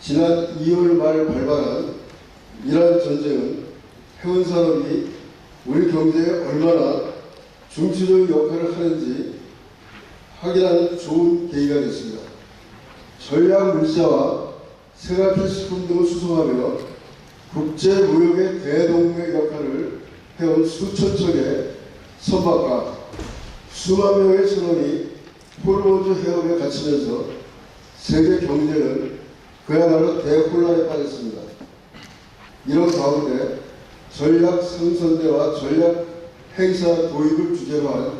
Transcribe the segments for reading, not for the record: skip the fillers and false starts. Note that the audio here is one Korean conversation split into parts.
지난 2월 말 발발한 이란 전쟁은 해운 산업이 우리 경제에 얼마나 중추적 역할을 하는지 확인하는 좋은 계기가 됐습니다. 전략 물자와 생활필수품 등을 수송하며 국제 무역의 대동맥 역할을 해온 수천 척의 선박과 수만 명의 선원이 호르무즈 해협에 갇히면서 세계 경제는 그야말로 대혼란에 빠졌습니다. 이런 가운데 전략 상선대와 전략 행사 도입을 주제로 한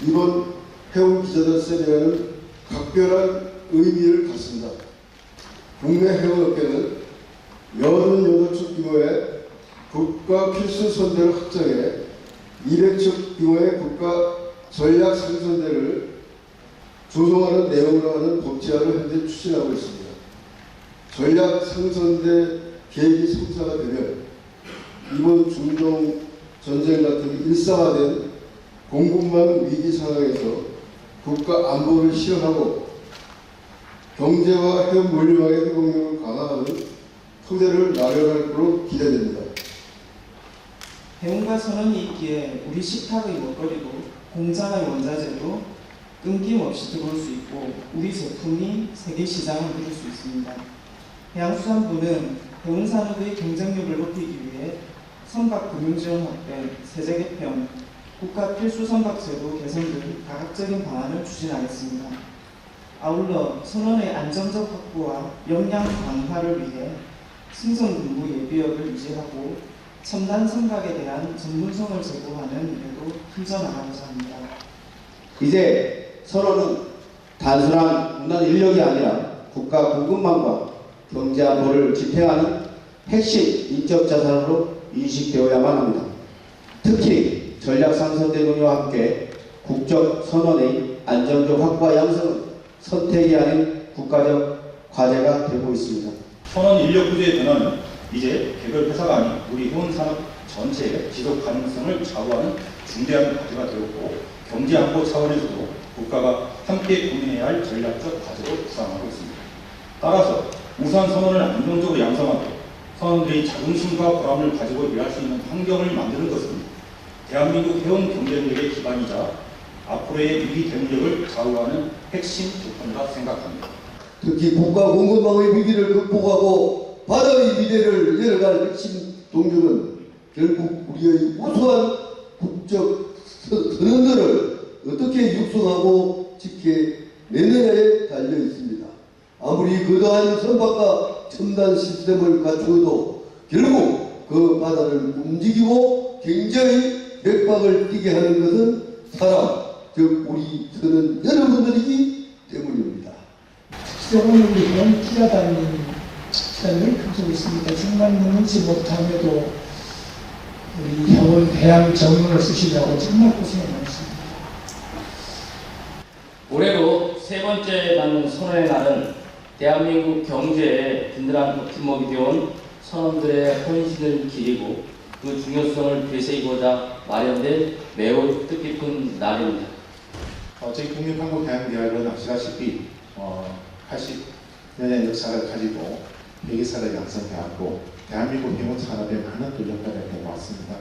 이번 해운 기자들 세미나는 각별한 의미를 갖습니다. 국내 해운업계는 88척 규모의 국가 필수 선대를 확장해 200척 규모의 국가 전략 상선대를 조성하는 내용으로 하는 법제화를 현재 추진하고 있습니다. 전략 상선대 계획이 성사가 되면 이번 중동 전쟁 같은 일상화된 공급망 위기 상황에서 국가 안보를 실현하고 경제와 해운 물류망의 회복력을 강화하는 토대를 마련할 것으로 기대됩니다. 해운과 선원이 있기에 우리 식탁의 먹거리도 공장의 원자재도 끊김없이 들어올 수 있고 우리 제품이 세계 시장을 누릴 수 있습니다. 해양수산부는 해운 산업의 경쟁력을 높이기 위해 선박금융지원 확대, 세제 개편, 국가 필수 선박제도 개선 등 다각적인 방안을 추진하겠습니다. 아울러 선원의 안정적 확보와 역량 강화를 위해 승선근무 예비역을 유지하고 첨단 선박에 대한 전문성을 제고하는 일에도 힘써나가고자 합니다. 이제 선원은 단순한 문화 인력이 아니라 국가 공급망과 경제 안보를 지탱하는 핵심 인적 자산으로 인식되어야만 합니다. 특히 전략 상선대 운영과 함께 국적 선원의 안정적 확보와 양성은 선택이 아닌 국가적 과제가 되고 있습니다. 선원 인력 구조의 변화는 이제 개별 회사가 아닌 우리 해운 산업 전체의 지속 가능성을 좌우하는 중대한 과제가 되었고 경제 안보 차원에서도 국가가 함께 고민해야 할 전략적 과제로 부상하고 있습니다. 따라서 우선 선원을 안정적으로 양성하고 선원들이 자긍심과 보람을 가지고 일할 수 있는 환경을 만드는 것은 대한민국 해운 경쟁력의 기반이자 앞으로의 위기 대응력을 좌우하는 핵심 조건이라 생각합니다. 특히 국가 공급망의 위기를 극복하고 바다의 미래를 열어갈 핵심 동력은 결국 우리의 우수한 국적 선원들을 어떻게 육성하고 지켜내느냐에 달려 있습니다. 아무리 거대한 선박과 첨단 시스템을 갖추어도 결국 그 바다를 움직이고 경제의 맥박을 뛰게 하는 것은 사람, 즉 우리 선원 여러분들이기 때문입니다. 오늘 우리 해운 기자단이 펼치고 있습니다. 정말 누군지 못함에도 우리 해운 해양 정문을 쓰시려고 정말 고생이 많습니다. 올해도 세 번째 맞는 선언의 날은 대한민국 경제에 든든한 버팀목이 되어온 선원들의 헌신을 기리고 그 중요성을 되새기고자 마련된 매우 뜻깊은 날입니다. 저희 국립한국해양대학은 아시다시피 80년의 역사를 가지고 회계사를 양성해왔고 대한민국 해운 산업에 많은 도전들을 해왔습니다.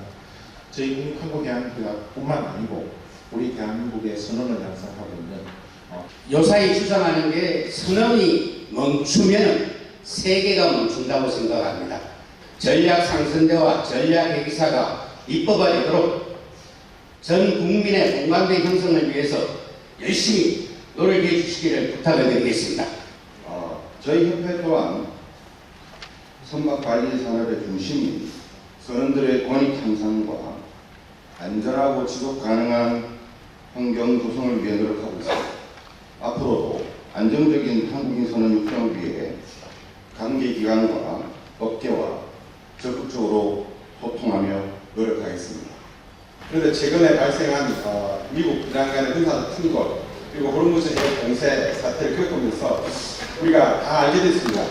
저희 국립한국해양대학뿐만 아니고 우리 대한민국의 선원을 양성하고 있는 요사이 주장하는 게 선원이 멈추면 세계가 멈춘다고 생각합니다. 전략 상선대와 전략 회계사가 입법화되도록 전 국민의 공감대 형성을 위해서 열심히 노력해 주시기를 부탁을 드리겠습니다. 저희 협회 또한 선박관리 산업의 중심인 선원들의 권익 향상과 안전하고 지속 가능한 환경 조성을 위해 노력하고 있습니다. 앞으로도 안정적인 한국인 선원 육성을 위해 관계기관과 업계와 적극적으로 소통하며 노력하겠습니다. 그런데 최근에 발생한 미국 이란 간의 군사 충돌 그리고 호르무즈 해협 봉쇄 사태를 겪으면서 우리가 다 알게 됐습니다.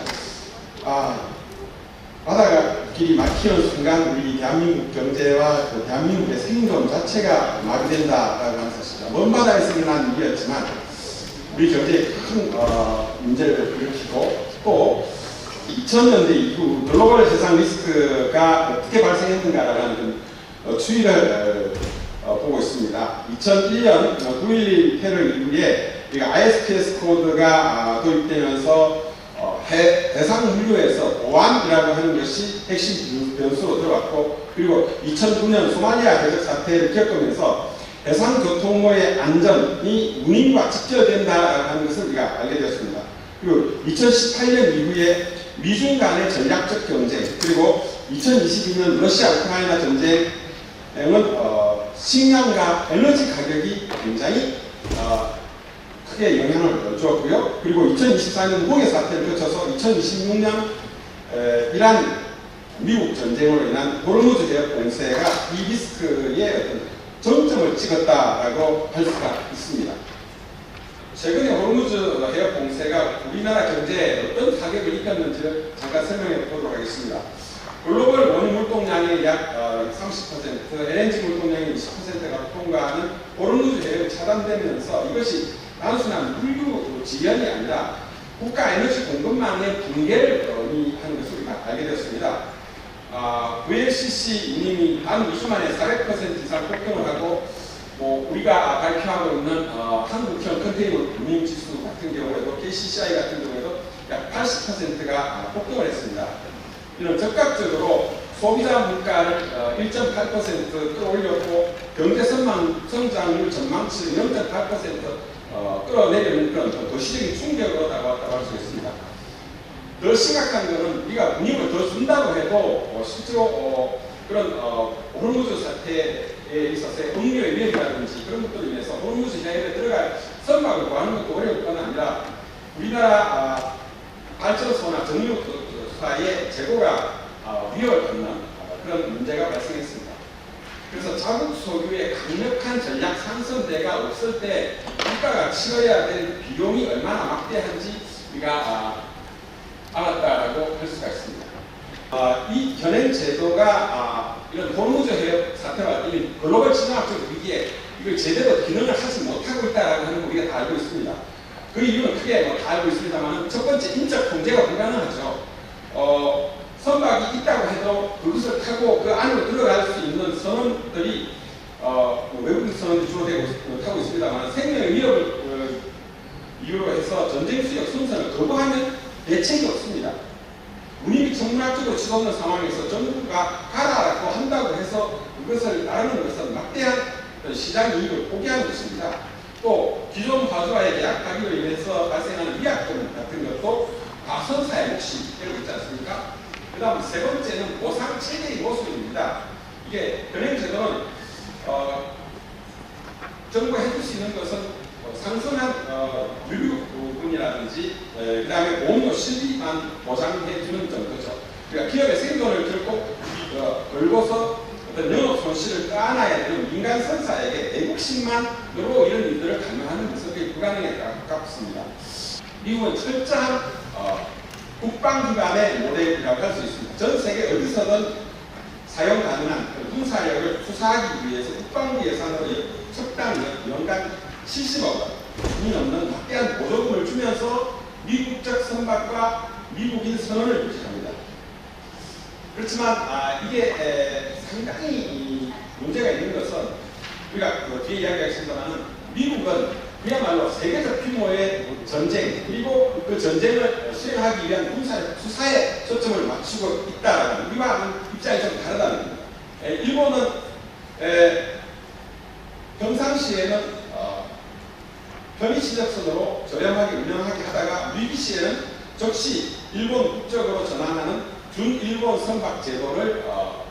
바다가 길이 막히는 순간 우리 대한민국 경제와 그 대한민국의 생존 자체가 마비된다라고 하는 사실입니다. 먼 바다에서 일어난 일이었지만 우리 경제에 큰 문제를 일으키고 또 2000년대 이후 글로벌 해상 리스크가 어떻게 발생했는가라는 추이를 보고 있습니다. 2001년 9.11 테러 이후에 ISPS 코드가 도입되면서 해상 물류에서 보안이라고 하는 것이 핵심 변수로 들어왔고, 그리고 2009년 소말리아 해적 사태를 겪으면서 해상 교통의 안전이 운임과 직결된다라고 하는 것을 우리가 알게 되었습니다. 그리고 2018년 이후에 미중 간의 전략적 경쟁, 그리고 2022년 러시아 우크라이나 전쟁은 식량과 에너지 가격이 굉장히 크게 영향을 주었고요. 그리고 2024년 무역의 사태를 거쳐서 2026년 이란 미국 전쟁으로 인한 호르무즈 해협 공세가 이 리스크의 어떤 정점을 찍었다라고 할 수가 있습니다. 최근에 호르무즈 해협 공세가 우리나라 경제에 어떤 타격을 입혔는지를 잠깐 설명해 보도록 하겠습니다. 글로벌 원유 물동량의 약 30%, LNG 물동량의 20%가 통과하는 호르무즈 해협이 차단되면서 이것이 단순한 물류 지연이 아니라 국가 에너지 공급망의 붕괴를 의미하는 것을 우리가 알게 되었습니다. VLCC 운임이 단 2주 만에 400% 이상 폭등을 하고, 우리가 발표하고 있는 한국형 컨테이너 운임 지수 같은 경우에도 KCCI 같은 경우에도 약 80%가 폭등을 했습니다. 이는 즉각적으로 소비자 물가를 1.8% 끌어올렸고, 경제 성장률 전망치를 0.8% 끌어내리는 그런 도시적인 충격으로 다가왔다고 할 수 있습니다. 더 심각한 것은 우리가 운임을 더 준다고 해도 실제로 그런 호르무즈 사태에 있어서의 음료의 위험이라든지 그런 것들을 위해서 호르무즈 해협에 들어갈 선박을 구하는 것도 어려울 뿐 아니라 우리나라 발전소나 정유소의 재고가 위협을 받는 그런 문제가 발생했습니다. 그래서 자국 소유의 강력한 전략 상선대가 없을 때 국가가 치러야 될 비용이 얼마나 막대한지 우리가 알았다라고 할 수가 있습니다. 이 현행 제도가 이런 호르무즈 해협 사태와 이 글로벌 지정학적 위기에 이걸 제대로 기능을 하지 못하고 있다라고 하는 거 우리가 다 알고 있습니다. 그 이유는 크게 다 알고 있습니다만, 첫 번째 인적 통제가 불가능하죠. 선박이 있다고 해도 그것을 타고 그 안으로 들어갈 수 있는 선원들이 외국인 선원들이 주로 타고 있습니다만, 생명의 위협을 이유로 해서 전쟁 수역 선선을 거부하면 대책이 없습니다. 운임이 천문학적으로 치솟는 상황에서 정부가 가라라고 한다고 해서 그것을 나르는 것은 막대한 시장 이익을 포기하는 것입니다. 또 기존 화주와의 계약 파기로 인해서 발생하는 위약금 같은 것도 다 선사의 몫이 되고 있지 않습니까? 그 다음 세 번째는 보상 체계의 모습입니다. 이게 현행 제도는 정부가 해줄 수 있는 것은 상선한 유류분이라든지 그 다음에 보험료 실비만 보장해주는 정도죠. 그러니까 기업의 생존을 걸고서 어떤 영업 손실을 까놔야 되는 민간 선사에게 애국심만으로 이런 일들을 강요하는 것은 거의 불가능에 가깝습니다. 미국은 철저한 국방기관의 모델이라고 할 수 있습니다. 전 세계 어디서든 사용 가능한 군사력을 투사하기 위해서 국방부 예산으로 적당 연간 70억 원이 넘는 막대한 보조금을 주면서 미국적 선박과 미국인 선원을 유지합니다. 그렇지만 이게 상당히 문제가 있는 것은 우리가 뒤에 이야기하겠습니다만, 미국은 그야말로 세계적 규모의 전쟁, 그리고 그 전쟁을 수행하기 위한 군사 수사에 초점을 맞추고 있다는, 우리와 하는 입장이 좀 다르다는 겁니다. 일본은 평상시에는 편의시적선으로 저렴하게 운영하게 하다가 위기시에는 즉시 일본 국적으로 전환하는 준일본 선박 제도를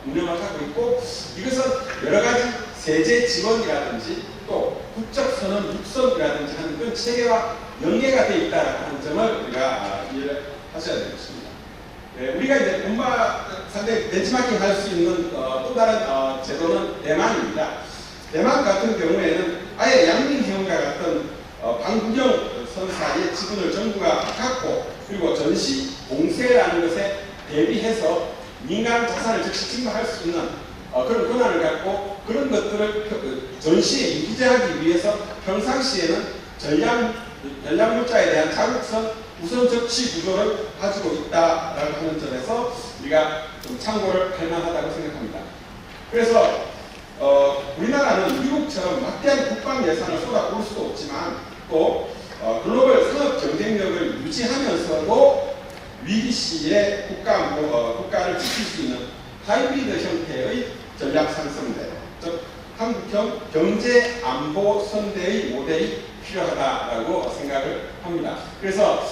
운영을 하고 있고, 이것은 여러 가지 세제 지원이라든지 또 국적선언 육성이라든지 하는 그런 체계와 연계가 되어 있다는 점을 우리가 이해를 하셔야 되겠습니다. 우리가 이제 상당히 벤치마킹 할 수 있는 또 다른 제도는 대만입니다. 대만 같은 경우에는 아예 양민해운과 같은 방구경 선사의 지분을 정부가 갖고, 그리고 전시 공세라는 것에 대비해서 민간 자산을 즉시 증가할 수 있는 그런 권한을 갖고, 그런 것들을 전시에 유기재하기 위해서 평상시에는 전량 전략물자에 대한 자국선 우선 적시 구조를 가지고 있다라고 하는 점에서 우리가 좀 참고를 할 만하다고 생각합니다. 그래서 우리나라는 미국처럼 막대한 국방 예산을 쏟아부을 수도 없지만 또 글로벌 산업 경쟁력을 유지하면서도 위기 시에 국가를 지킬 수 있는 하이브리드 형태의 전략 상승대, 즉 한국형 경제 안보 선대의 모델이 필요하다라고 생각을 합니다. 그래서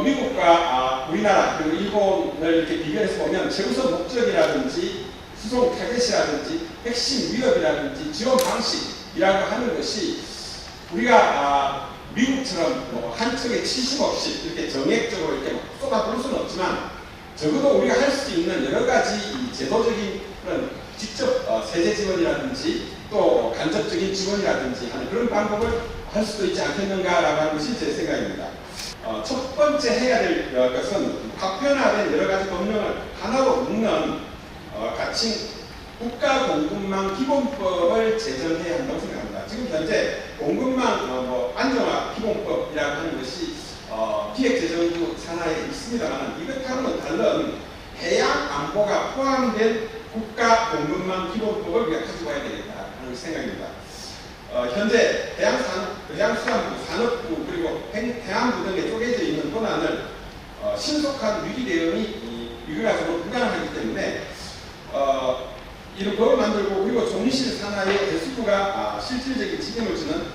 미국과 우리나라 그리고 일본을 이렇게 비교해서 보면 최우선 목적이라든지 수송 타겟이라든지 핵심 위협이라든지 지원 방식이라고 하는 것이 우리가 미국처럼 한 척에 70억씩 이렇게 정액적으로 이렇게 쏟아부을 수는 없지만 적어도 우리가 할 수 있는 여러 가지 제도적인 그런 직접 세제 지원이라든지 또 간접적인 지원이라든지 하는 그런 방법을 할 수도 있지 않겠는가라고 하는 것이 제 생각입니다. 첫 번째 해야 될 것은 파편화된 여러 가지 법령을 하나로 묶는 가칭 국가공급망 기본법을 제정해야 한다고 생각합니다. 지금 현재 공급망 안정화 기본법이라고 하는 것이 기획재정부 산하에 있습니다만 이것하고는 다른 해양 안보가 포함된 국가공급망 기본법을 우리가 가지고 와야 되겠다는 생각입니다. 현재 해양수산부, 산업부 그리고 해양부 등에 쪼개져 있는 권한을 신속한 위기 대응이 위기가적으로 불가능하기 때문에 이런 법을 만들고 그리고 종실 산하의 해수부가 실질적인 책임을 지는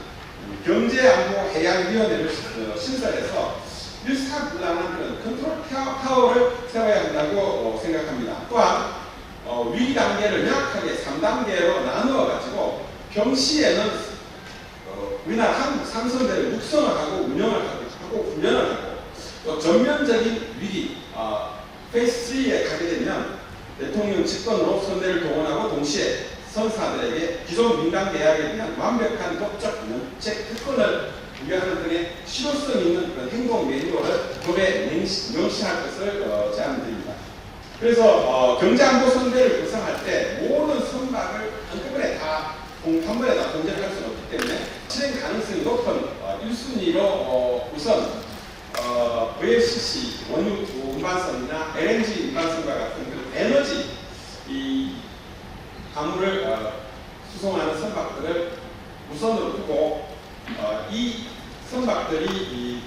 경제안보 해양위원회를 신설해서 일사불란한 그런 컨트롤 타워를 세워야 한다고 생각합니다. 또한 위기 단계를 명확하게 3단계로 나누어 가지고 평시에는 우리나라 한국 상선대를 육성하고 운영을 하고 훈련을 하고 또 전면적인 위기 페이스 3에 가게 되면 대통령 직권으로 선대를 동원하고 동시에 선사들에게 기존 민간 계약에 대한 완벽한 법적 면책 특권을 부여하는 등의 실효성 있는 그런 행동 매뉴얼을 법에 명시할 것을 제안드립니다. 그래서 경제안보 선대를 구성할 때 모든 선박을 한꺼번에 한 번에 다 공제를 할 수는 없기 때문에 실행 가능성이 높은 1순위로 우선 VLCC 원유 운반선이나 LNG 운반선과 같은 그런 에너지 화물을 수송하는 선박들을 우선으로 두고 이 선박들이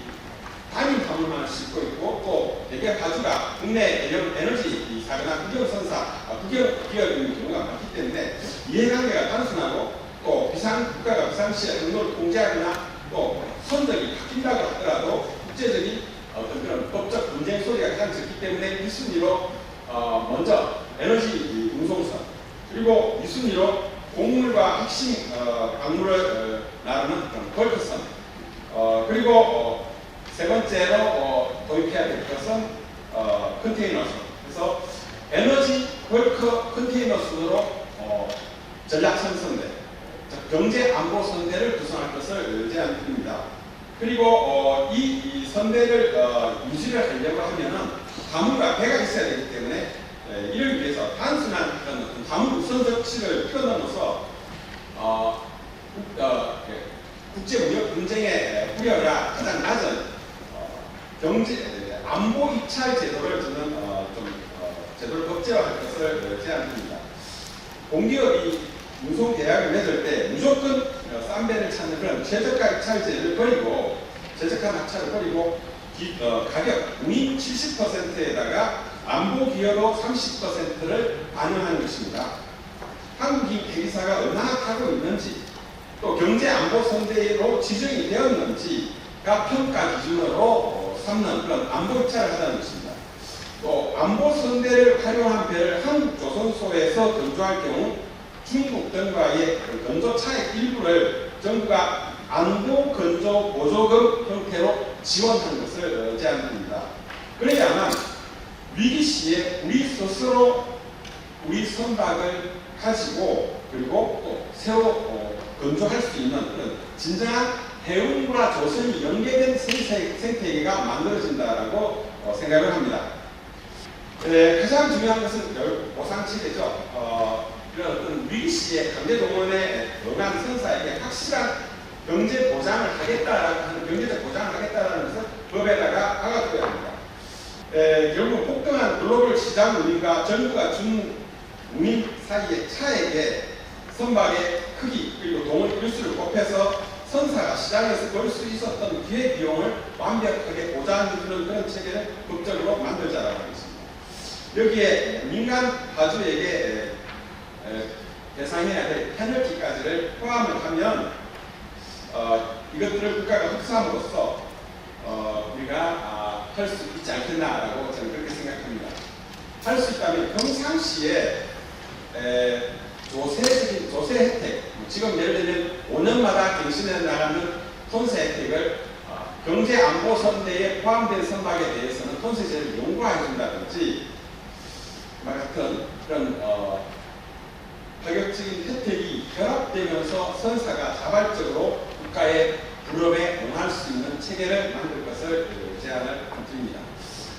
단임 화물만 싣고 있고 또 대개 가주가 국내 에너지 사거나 국영선사, 국영기업인 경우가 많기 때문에 이해관계가 단순하고 또 국가가 비상시에 경로를 공제하거나 또 선적이 바뀐다고 하더라도 국제적인 어떤 그런 법적 분쟁 소리가 가장 적기 때문에 1순위로 먼저 에너지 운송선 그리고 2순위로 곡물과 핵심 광물을 나르는 벌크선 그리고 세 번째로 도입해야 될 것은 컨테이너선. 그래서 에너지 벌크 컨테이너선으로 전략선선대, 경제 안보 선대를 구성할 것을 제안드립니다. 그리고 이 선대를 유지를 하려고 하면은 화물과 배가 있어야 되기 때문에 이를 위해서 단순한 그런 화물 우선 적시를 뛰어넘어서 국제 무역 분쟁의 우려가 가장 낮은 경제 안보 입찰 제도를 저는 제도를 법제화할 것을 제안드립니다. 공기업이 운송 계약을 맺을 때 무조건 싼 배를 찾는 그런 최저가 입찰제를 버리고 최저가 낙찰을 버리고 가격 운임 70%에다가 안보 기여도 30%를 반영하는 것입니다. 한국인 대리사가 얼마나 타고 있는지 또 경제 안보 선대로 지정이 되었는지가 평가 기준으로 삼는 그런 안보 입찰을 하자는 것입니다. 또 안보 선대를 활용한 배를 한국 조선소에서 건조할 경우 중국 등과의 건조 차액 일부를 정부가 안보 건조 보조금 형태로 지원하는 것을 제안드립니다. 그래야만 위기 시에 우리 스스로 우리 선박을 가지고 그리고 또 새로 건조할 수 있는 그런 진정한 해운과 조선이 연계된 생태계가 만들어진다라고 생각을 합니다. 가장 중요한 것은 결국 보상체계죠. 이런 어떤 위기 시에 강제 동원에 응한 선사에게 확실한 경제 보장을 하겠다라고 하는 경제적 보장을 하겠다라는 것을 법에다가 박아둬야 합니다. 결국 폭등한 글로벌 시장 운임과 정부가 준 운임 사이의 차액의 선박의 크기 그리고 동원 일수를 곱해서 선사가 시장에서 벌 수 있었던 기회 비용을 완벽하게 보장해주는 그런 체계를 법적으로 만들자라고 하겠습니다. 여기에 민간 파주에게 배상해야 될 페널티까지를 포함을 하면 이것들을 국가가 흡수함으로써 우리가 할 수 있지 않겠나라고 저는 그렇게 생각합니다. 할 수 있다면 평상시에 조세 혜택, 지금 예를 들면 5년마다 갱신해 나가는 톤세 혜택을 경제안보선대에 포함된 선박에 대해서는 톤세제를 용과해 준다든지 같은 그런 파격적인 혜택이 결합되면서 선사가 자발적으로 국가의 부름에 응할 수 있는 체계를 만들 것을 제안을 드립니다.